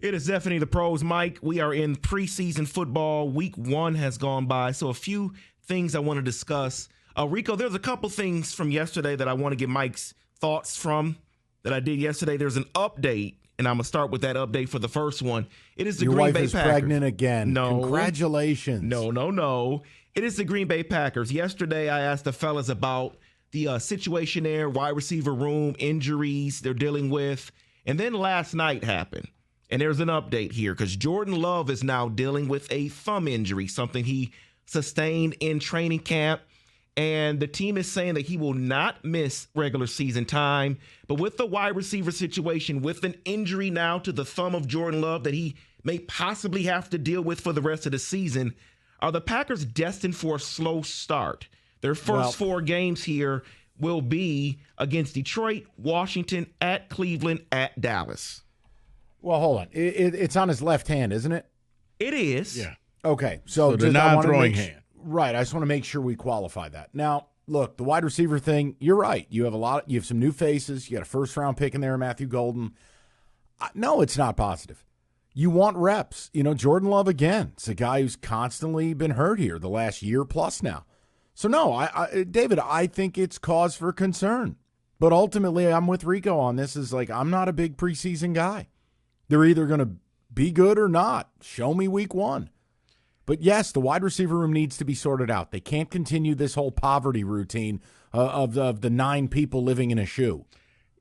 It is definitely the pros, Mike. We are in preseason football. Week 1 has gone by, so a few things I want to discuss. Rico, there's a couple things from yesterday that I want to get Mike's thoughts from that I did yesterday. There's an update, and I'm going to start with that update for the first one. It is the Your Green wife Bay is Packers. pregnant again. No. Congratulations. No. It is the Green Bay Packers. Yesterday, I asked the fellas about the situation there, wide receiver room, injuries they're dealing with. And then last night happened. And there's an update here because Jordan Love is now dealing with a thumb injury, something he sustained in training camp. And the team is saying that he will not miss regular season time. But with the wide receiver situation, with an injury now to the thumb of Jordan Love that he may possibly have to deal with for the rest of the season, are the Packers destined for a slow start? Their first 4 games here will be against Detroit, Washington, at Cleveland, at Dallas. Well, hold on. It's on his left hand, isn't it? It is. Yeah. Okay. So the non-throwing hand. Right. I just want to make sure we qualify that. Now, look, the wide receiver thing, you're right. You have some new faces. You got a first-round pick in there, Matthew Golden. No, it's not positive. You want reps. Jordan Love, again, it's a guy who's constantly been hurt here the last year plus now. So, no, David, I think it's cause for concern. But ultimately, I'm with Rico on this. I'm not a big preseason guy. They're either going to be good or not. Show me week 1. But, yes, the wide receiver room needs to be sorted out. They can't continue this whole poverty routine of the 9 people living in a shoe.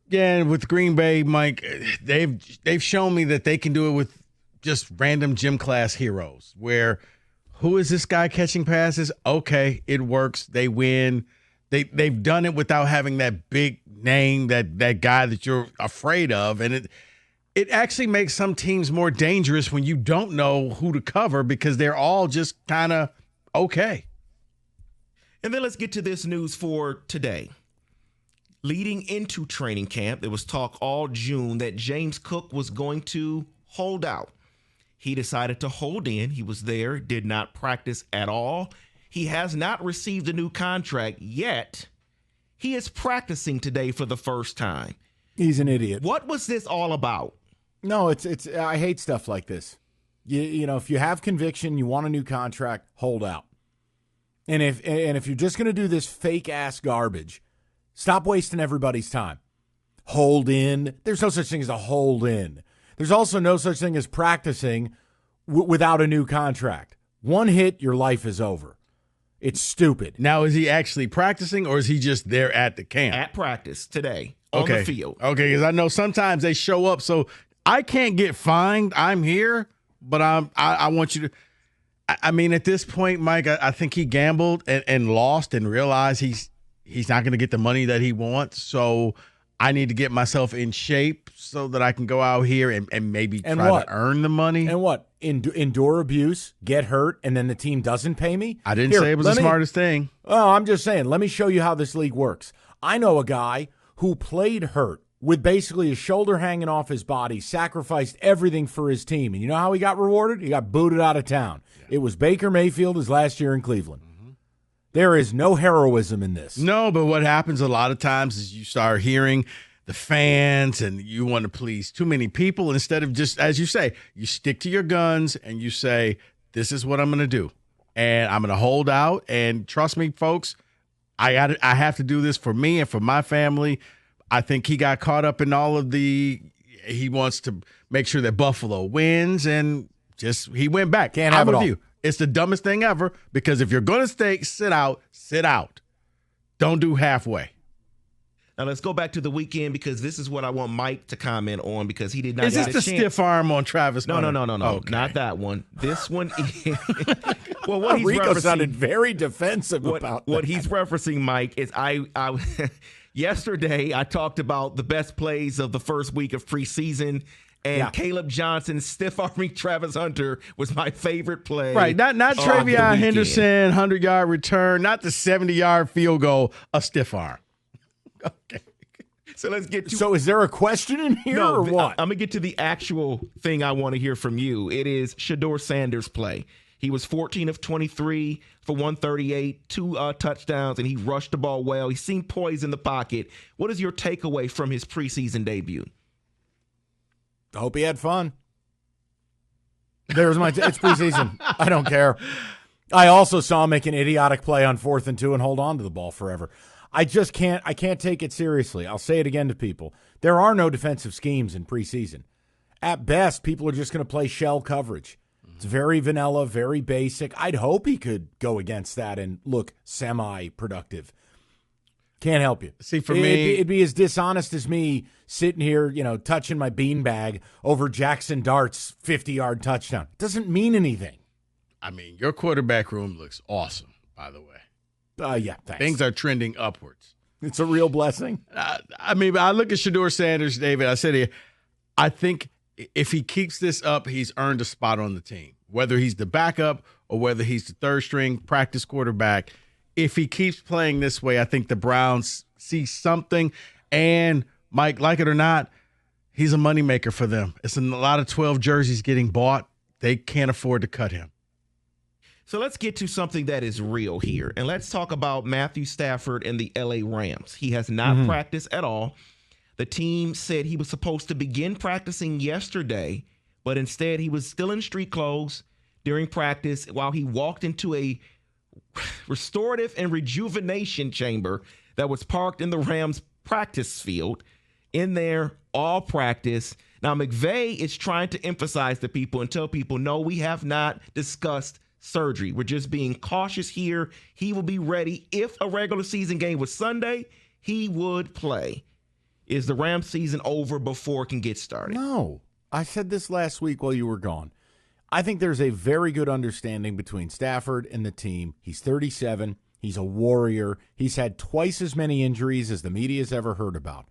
Yeah, and with Green Bay, Mike, they've shown me that they can do it with just random gym class heroes where who is this guy catching passes? Okay, it works. They win. They've done it without having that big name, that guy that you're afraid of. And it actually makes some teams more dangerous when you don't know who to cover because they're all just kind of okay. And then let's get to this news for today. Leading into training camp, there was talk all June that James Cook was going to hold out. He decided to hold in. He was there, did not practice at all. He has not received a new contract yet. He is practicing today for the first time. He's an idiot. What was this all about? No, it's. I hate stuff like this. If you have conviction, you want a new contract, hold out. And if you're just going to do this fake ass garbage, stop wasting everybody's time. Hold in. There's no such thing as a hold in. There's also no such thing as practicing without a new contract. One hit, your life is over. It's stupid. Now, is he actually practicing or is he just there at the camp? At practice today on the field. Okay, because I know sometimes they show up, so I can't get fined. I'm here, but I want you to. I mean, at this point, Mike, I think he gambled and lost and realized he's not going to get the money that he wants. So I need to get myself in shape so that I can go out here and maybe try to earn the money. And what? Endure abuse, get hurt, and then the team doesn't pay me? I didn't say it was the smartest thing. Oh, I'm just saying, let me show you how this league works. I know a guy who played hurt with basically his shoulder hanging off his body, sacrificed everything for his team. And you know how he got rewarded? He got booted out of town. Yeah. It was Baker Mayfield his last year in Cleveland. Mm-hmm. There is no heroism in this. No, but what happens a lot of times is you start hearing the fans and you want to please too many people instead of just, as you say, you stick to your guns and you say, this is what I'm going to do. And I'm going to hold out. And trust me, folks, I have to do this for me and for my family. I think he got caught up in all of he wants to make sure that Buffalo wins, and he went back. Can't have it all. It's the dumbest thing ever, because if you're going to sit out. Don't do halfway. Now let's go back to the weekend, because this is what I want Mike to comment on, because he did not get a chance. Is this the stiff arm on Travis Hunter? No. Okay. Not that one. This one is well, what he's Rico referencing sounded very defensive about that. What he's referencing, Mike, is I yesterday I talked about the best plays of the first week of preseason, and Caleb Johnson's stiff-arming Travis Hunter was my favorite play. Right, not Travion Henderson, 100-yard return, not the 70-yard field goal, a stiff arm. Okay. So let's get to. So is there a question in here or what? I'm going to get to the actual thing I want to hear from you. It is Shedeur Sanders' play. He was 14 of 23 for 138, 2 touchdowns, and he rushed the ball well. He seemed poised in the pocket. What is your takeaway from his preseason debut? I hope he had fun. There's it's preseason. I don't care. I also saw him make an idiotic play on 4th and 2 and hold on to the ball forever. I can't take it seriously. I'll say it again to people. There are no defensive schemes in preseason. At best, people are just going to play shell coverage. It's very vanilla, very basic. I'd hope he could go against that and look semi-productive. Can't help you. See, for me, it'd be as dishonest as me sitting here, touching my beanbag over Jackson Dart's 50-yard touchdown. It doesn't mean anything. I mean, your quarterback room looks awesome, by the way. Yeah, thanks. Things are trending upwards. It's a real blessing. I mean, I look at Shedeur Sanders, David. I said, I think if he keeps this up, he's earned a spot on the team, whether he's the backup or whether he's the third-string practice quarterback. If he keeps playing this way, I think the Browns see something. And, Mike, like it or not, he's a moneymaker for them. It's a lot of 12 jerseys getting bought. They can't afford to cut him. So let's get to something that is real here. And let's talk about Matthew Stafford and the LA Rams. He has not practiced at all. The team said he was supposed to begin practicing yesterday, but instead he was still in street clothes during practice while he walked into a restorative and rejuvenation chamber that was parked in the Rams practice field. In there, all practice. Now, McVay is trying to emphasize to people and tell people, no, we have not discussed surgery. We're just being cautious here. He will be ready. If a regular season game was Sunday, he would play. Is the Rams season over before it can get started? No. I said this last week while you were gone. I think there's a very good understanding between Stafford and the team. He's 37. He's a warrior. He's had twice as many injuries as the media's ever heard about.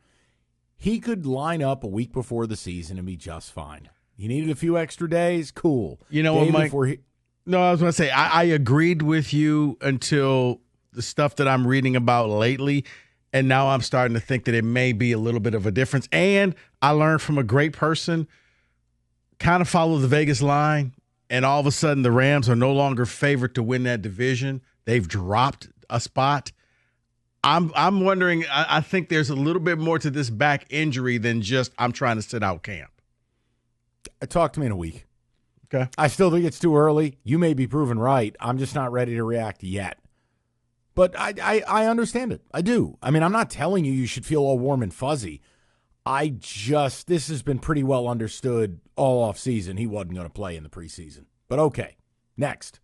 He could line up a week before the season and be just fine. He needed a few extra days. Cool. You know what, Mike? No, I was going to say, I agreed with you until the stuff that I'm reading about lately, and now I'm starting to think that it may be a little bit of a difference. And I learned from a great person, kind of follow the Vegas line, and all of a sudden the Rams are no longer favored to win that division. They've dropped a spot. I'm wondering, I think there's a little bit more to this back injury than just I'm trying to sit out camp. Talk to me in a week. Okay. I still think it's too early. You may be proven right. I'm just not ready to react yet. But I understand it. I do. I mean, I'm not telling you should feel all warm and fuzzy. This has been pretty well understood all off season. He wasn't going to play in the preseason. But okay, next.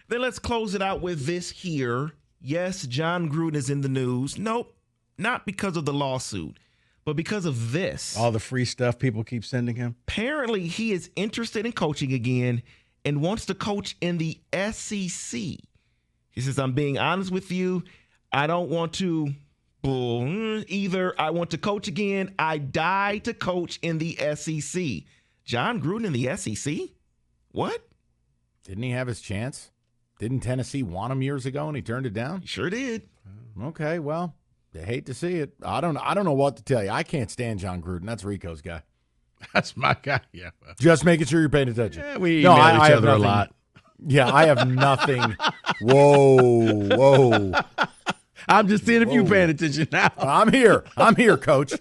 Then let's close it out with this here. Yes, John Gruden is in the news. Nope, not because of the lawsuit, but because of this. All the free stuff people keep sending him. Apparently, he is interested in coaching again and wants to coach in the SEC. He says, I'm being honest with you. I don't want to either. I want to coach again. I die to coach in the SEC. John Gruden in the SEC? What? Didn't he have his chance? Didn't Tennessee want him years ago and he turned it down? He sure did. Okay, well, I hate to see it. I don't know what to tell you. I can't stand John Gruden. That's Rico's guy. That's my guy. Yeah. Just making sure you're paying attention. Yeah, we email each other a lot. Yeah, I have nothing. Whoa. I'm just seeing if you're paying attention now. I'm here, Coach.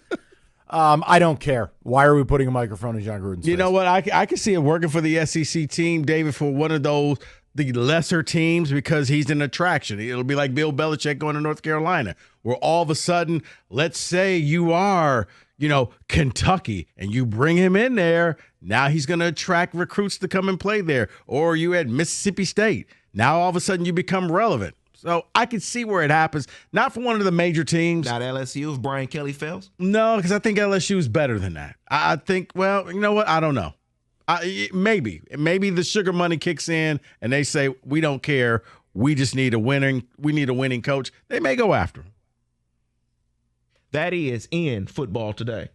I don't care. Why are we putting a microphone in John Gruden's face? You know what? I can see it working for the SEC team, David, for one of the lesser teams because he's an attraction. It'll be like Bill Belichick going to North Carolina, where all of a sudden, let's say you are, Kentucky, and you bring him in there. Now he's going to attract recruits to come and play there. Or you at Mississippi State. Now all of a sudden you become relevant. So I can see where it happens. Not for one of the major teams. Not LSU if Brian Kelly fails? No, because I think LSU is better than that. I think, well, you know what? I don't know. Maybe the sugar money kicks in and they say, we don't care. We just need a winning coach. They may go after him. That is in Football Today.